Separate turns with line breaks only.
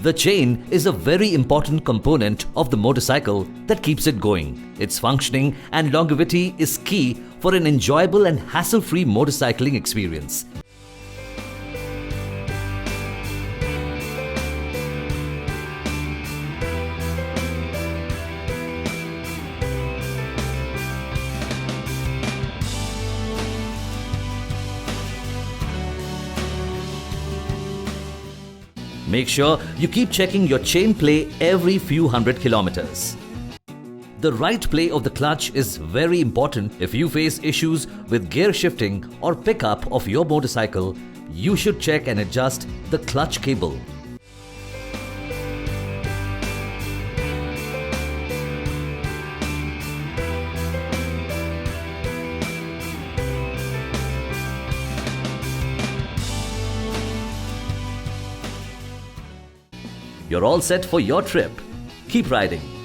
The chain is a very important component of the motorcycle that keeps it going. Its functioning and longevity is key for an enjoyable and hassle-free motorcycling experience. Make sure you keep checking your chain play every few hundred kilometers. The right play of the clutch is very important. If you face issues with gear shifting or pickup of your motorcycle, you should check and adjust the clutch cable. You're all set for your trip. Keep riding.